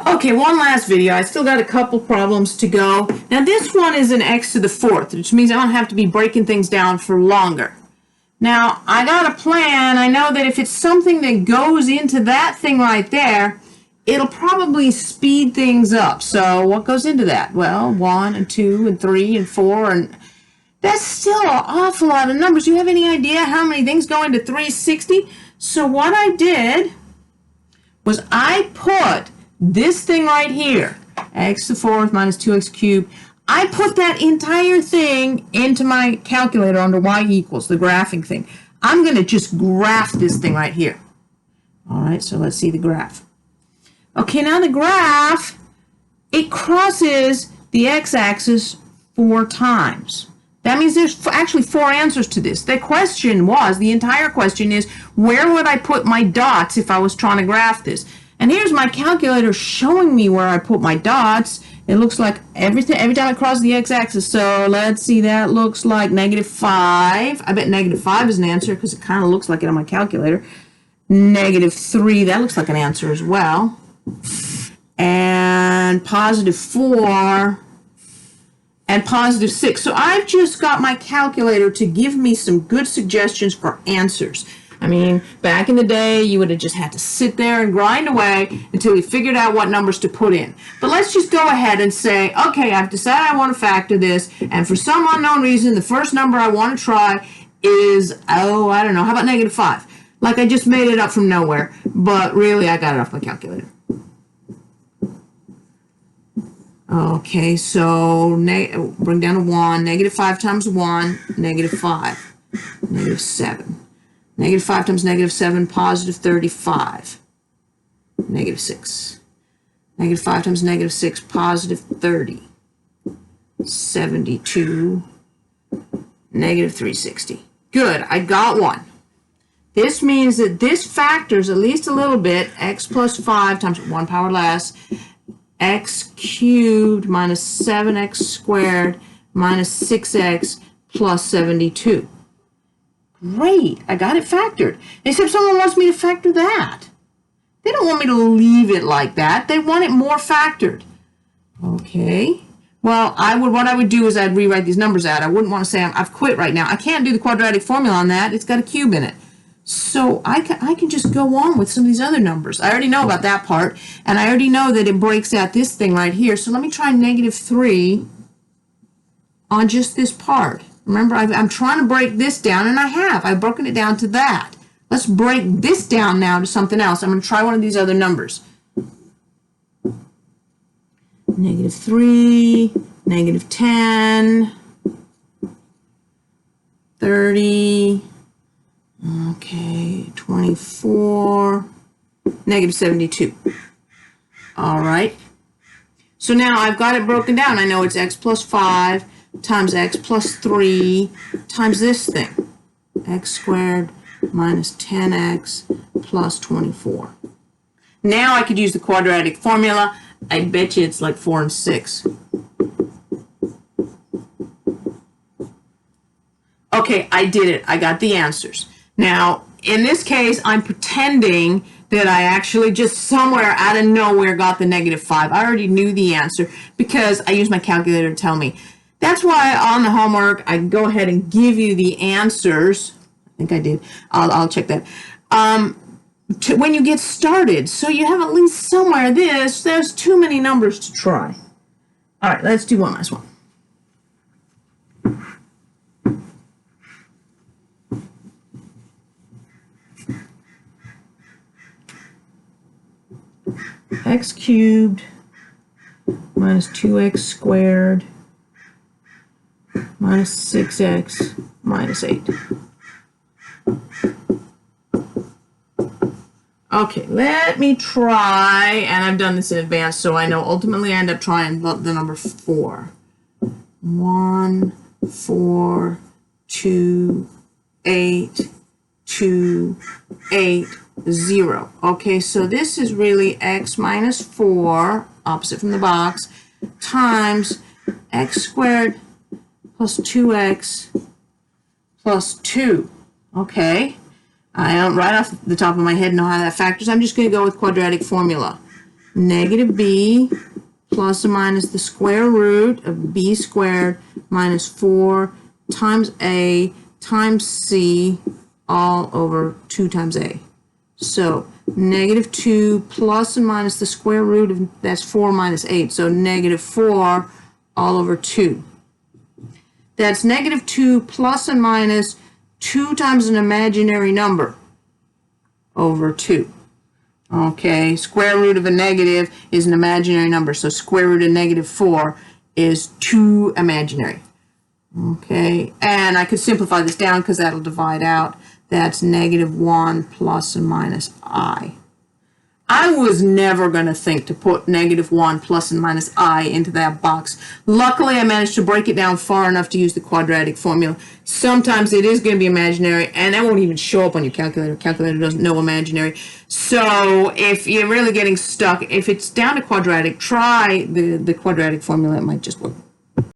Okay, one last video. I still got a couple problems to go. Now this one is an x to the fourth, which means I don't have to be breaking things down for longer. Now, I got a plan. I know that if it's something that goes into that thing right there, it'll probably speed things up. So what goes into that? Well, 1 and 2 and 3 and 4, and that's still an awful lot of numbers. Do you have any idea how many things go into 360? So what I did was I put this thing right here, x to the fourth minus 2x cubed, I put that entire thing into my calculator under y equals, the graphing thing. I'm going to just graph this thing right here. All right, so let's see the graph. Okay, now the graph, it crosses the x-axis 4 times. That means there's actually 4 answers to this. The entire question is, where would I put my dots if I was trying to graph this? And here's my calculator showing me where I put my dots. It looks like every time I cross the x-axis. So let's see, that looks like -5. I bet -5 is an answer because it kind of looks like it on my calculator. -3, that looks like an answer as well. And +4 and +6. So I've just got my calculator to give me some good suggestions for answers. I mean, back in the day, you would have just had to sit there and grind away until you figured out what numbers to put in. But let's just go ahead and say, okay, I've decided I want to factor this, and for some unknown reason, the first number I want to try is, I don't know, how about -5? Like I just made it up from nowhere, but really I got it off my calculator. Okay, so bring down to 1, -5 times 1, -5, -7. -5 times -7, +35, -6. -5 times -6, +30, 72, -360. Good, I got one. This means that this factors at least a little bit, x plus 5 times 1 power less, x cubed minus 7x squared minus 6x plus 72. Great, I got it factored. Except someone wants me to factor that. They don't want me to leave it like that. They want it more factored. Okay. Well, what I would do is I'd rewrite these numbers out. I wouldn't want to say I've quit right now. I can't do the quadratic formula on that. It's got a cube in it. So I can just go on with some of these other numbers. I already know about that part, and I already know that it breaks out this thing right here. So let me try -3 on just this part. Remember, I'm trying to break this down, and I have. I've broken it down to that. Let's break this down now to something else. I'm going to try one of these other numbers. -3, -10, 30, okay, 24, -72. All right. So now I've got it broken down. I know it's x plus 5 times x plus 3 times this thing, x squared minus 10x plus 24. Now I could use the quadratic formula. I bet you it's like 4 and 6. Okay, I did it. I got the answers. Now, in this case, I'm pretending that I actually just somewhere out of nowhere got the -5. I already knew the answer because I used my calculator to tell me. That's why on the homework, I go ahead and give you the answers. I think I did. I'll check that. When you get started, so you have at least somewhere there's too many numbers to try. All right, let's do one last one. X cubed minus 2x squared minus 6x minus 8. Okay, let me try, and I've done this in advance, so I know ultimately I end up trying the number 4. 1, 4, 2, 8, 2, 8, 0. Okay, so this is really x minus 4, opposite from the box, times x squared plus 2x plus 2. Okay, I don't right off the top of my head know how that factors. I'm just going to go with quadratic formula. negative b plus or minus the square root of b squared minus 4 times a times c all over 2 times a. So negative 2 plus and minus the square root of, that's 4 minus 8, so negative 4 all over 2. That's negative 2 plus and minus 2 times an imaginary number over 2. Okay, square root of a negative is an imaginary number, so square root of negative 4 is 2 imaginary. Okay, and I could simplify this down because that'll divide out. That's negative 1 plus and minus I. I was never going to think to put negative 1 plus and minus I into that box. Luckily, I managed to break it down far enough to use the quadratic formula. Sometimes it is going to be imaginary, and that won't even show up on your calculator. Calculator doesn't know imaginary. So if you're really getting stuck, if it's down to quadratic, try the quadratic formula. It might just work.